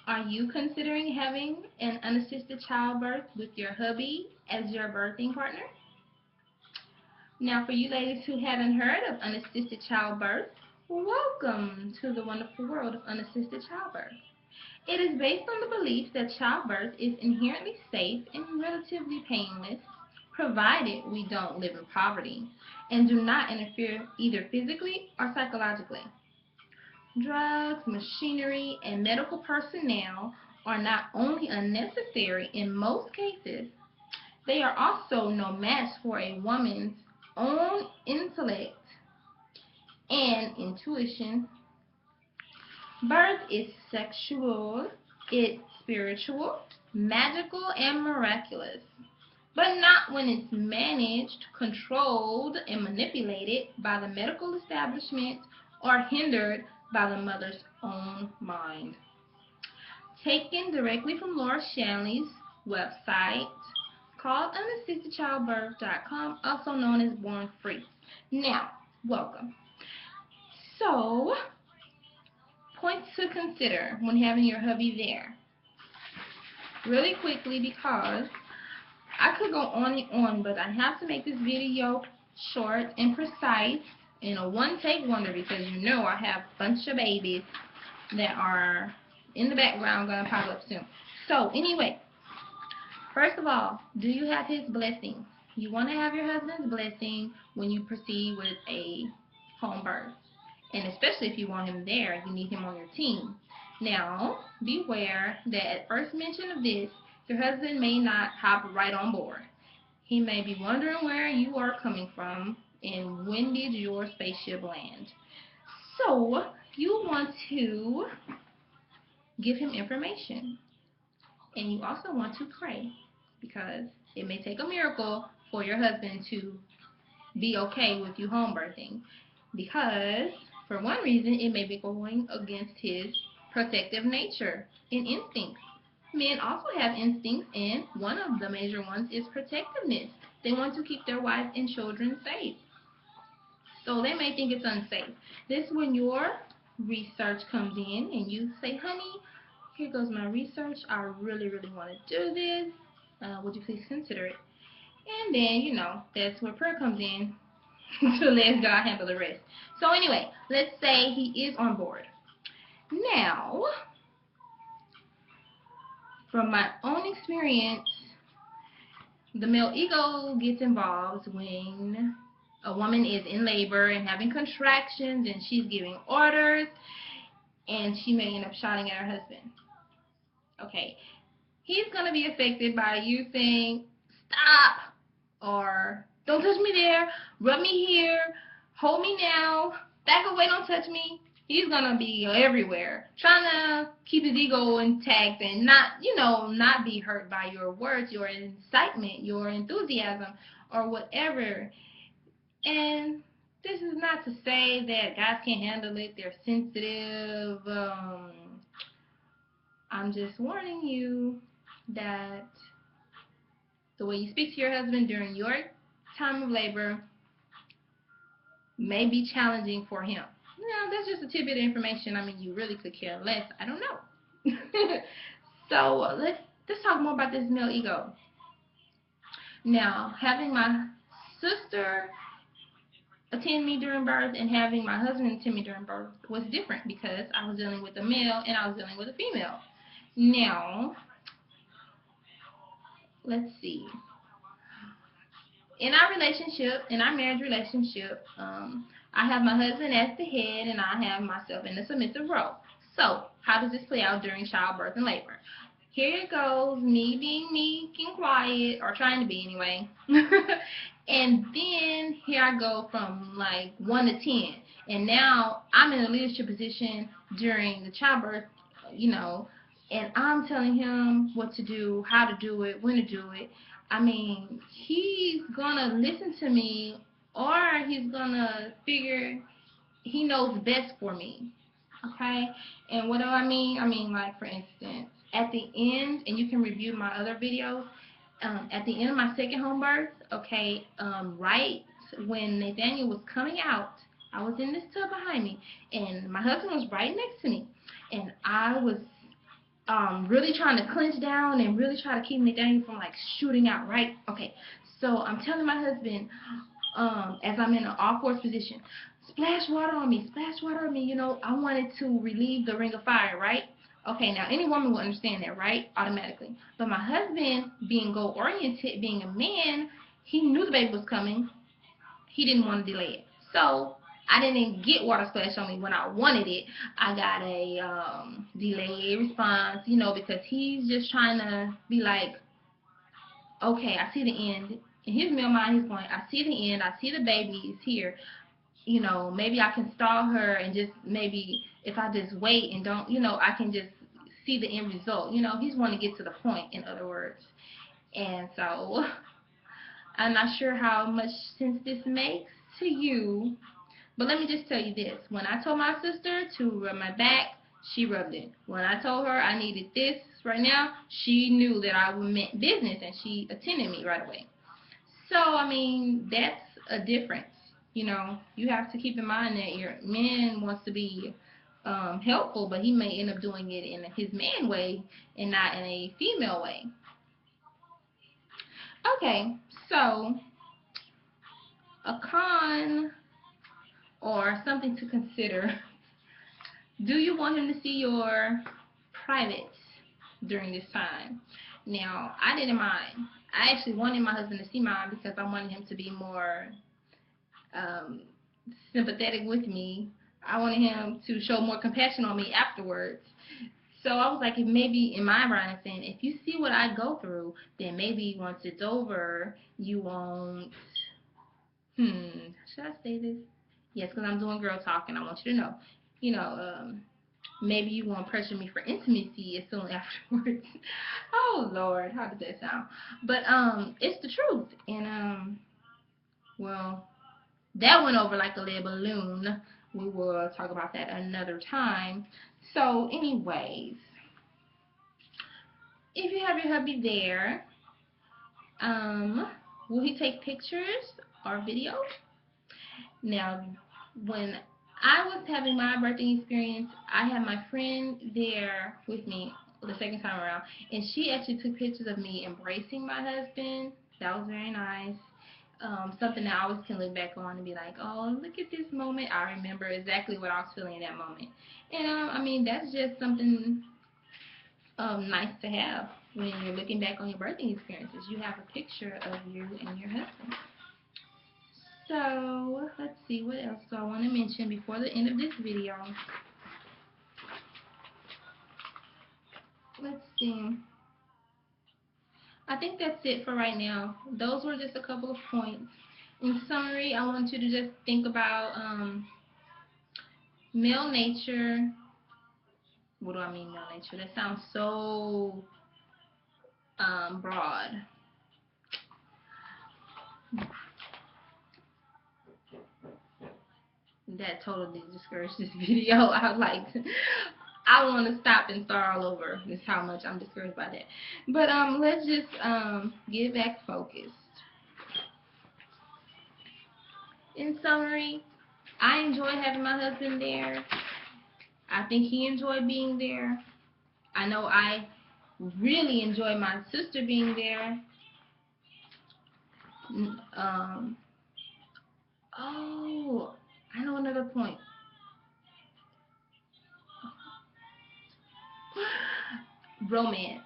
Are you considering having an unassisted childbirth with your hubby as your birthing partner? Now, for you ladies who haven't heard of unassisted childbirth, welcome to the wonderful world of unassisted childbirth. It is based on the belief that childbirth is inherently safe and relatively painless, provided we don't live in poverty and do not interfere either physically or psychologically. Drugs, machinery, and medical personnel are not only unnecessary in most cases, they are also no match for a woman's own intellect and intuition. Birth is sexual, it's spiritual, magical, and miraculous, but not when it's managed, controlled, and manipulated by the medical establishment or hindered by the mother's own mind. Taken directly from Laura Shanley's website called unassistedchildbirth.com, also known as Born Free. Now, welcome. So, points to consider when having your hubby there. Really quickly, because I could go on and on, but I have to make this video short and precise and a one-take wonder, because you know I have a bunch of babies that are in the background going to pop up soon. So anyway, first of all, do you have his blessing? You want to have your husband's blessing when you proceed with a home birth. And especially if you want him there, you need him on your team. Now, beware that at first mention of this, your husband may not hop right on board. He may be wondering where you are coming from and when did your spaceship land. So, you want to give him information. And you also want to pray, because it may take a miracle for your husband to be okay with you home birthing, because for one reason it may be going against his protective nature and instincts. Men also have instincts, and one of the major ones is protectiveness. They want to keep their wives and children safe, so they may think it's unsafe. This is when your research comes in and you say, honey, here goes my research, I really want to do this, would you please consider it? And then, that's where prayer comes in to let God handle the rest. So anyway, let's say he is on board. Now, from my own experience, the male ego gets involved when a woman is in labor and having contractions and she's giving orders, and she may end up shouting at her husband. Okay, he's going to be affected by you saying, stop, or don't touch me there, rub me here, hold me now, back away, don't touch me. He's going to be everywhere, trying to keep his ego intact and not be hurt by your words, your incitement, your enthusiasm, or whatever. And this is not to say that guys can't handle it, they're sensitive. I'm just warning you that the way you speak to your husband during your time of labor may be challenging for him. That's just a tidbit of information. I mean, you really could care less. I don't know. So let's talk more about this male ego. Now, having my sister attend me during birth and having my husband attend me during birth was different, because I was dealing with a male and I was dealing with a female. Now, let's see. In our marriage relationship, I have my husband as the head and I have myself in the submissive role. So, how does this play out during childbirth and labor? Here it goes, me being meek and quiet, or trying to be anyway. And then here I go from like 1 to 10. And now I'm in a leadership position during the childbirth, and I'm telling him what to do, how to do it, when to do it. I mean, he's going to listen to me, or he's going to figure he knows best for me. Okay? And what do I mean? I mean, like, for instance, at the end, and you can review my other videos, at the end of my second home birth, okay, right when Nathaniel was coming out, I was in this tub behind me, and my husband was right next to me, and I was really trying to clench down and really try to keep Nathaniel from like shooting out, right? Okay, so I'm telling my husband, as I'm in an all-fours position, splash water on me, splash water on me. You know, I wanted to relieve the ring of fire, right? Okay, now any woman will understand that, right? Automatically. But my husband, being goal-oriented, being a man, he knew the baby was coming. He didn't want to delay it. So I didn't get water splash on me when I wanted it. I got a delayed response, you know, because he's just trying to be like, okay, I see the end. In his male mind, he's going, I see the end. I see the baby is here. You know, maybe I can stall her and just maybe if I just wait and don't, you know, I can just see the end result. You know, he's wanting to get to the point, in other words. And so I'm not sure how much sense this makes to you, but let me just tell you this. When I told my sister to rub my back, she rubbed it. When I told her I needed this right now, she knew that I meant business and she attended me right away. So, I mean, that's a difference. You know, you have to keep in mind that your man wants to be helpful, but he may end up doing it in his man way and not in a female way. Okay, so a con or something to consider. Do you want him to see your privates during this time? Now, I didn't mind. I actually wanted my husband to see mine because I wanted him to be more um, sympathetic with me. I wanted him to show more compassion on me afterwards. So I was like, if maybe in my mind, I'm saying, if you see what I go through, then maybe once it's over, you won't. Should I say this? Yes, because I'm doing girl talk, and I want you to know. You know, maybe you won't pressure me for intimacy as soon afterwards. Oh Lord, how does that sound? But it's the truth, and well, that went over like a lead balloon. We will talk about that another time. So, anyways, if you have your hubby there, will he take pictures or videos? Now, when I was having my birthing experience, I had my friend there with me the second time around, and she actually took pictures of me embracing my husband. That was very nice. Something that I always can look back on and be like, oh, look at this moment. I remember exactly what I was feeling in that moment. And I mean, that's just something nice to have when you're looking back on your birthing experiences. You have a picture of you and your husband. So, let's see, what else do I want to mention before the end of this video? Let's see. I think that's it for right now. Those were just a couple of points. In summary, I want you to just think about male nature. What do I mean, male nature? That sounds so broad. That totally discouraged this video. I want to stop and start all over. Is how much I'm discouraged by that. But let's just get back focused. In summary, I enjoy having my husband there. I think he enjoyed being there. I know I really enjoy my sister being there. Um, oh, I know another point. Romance.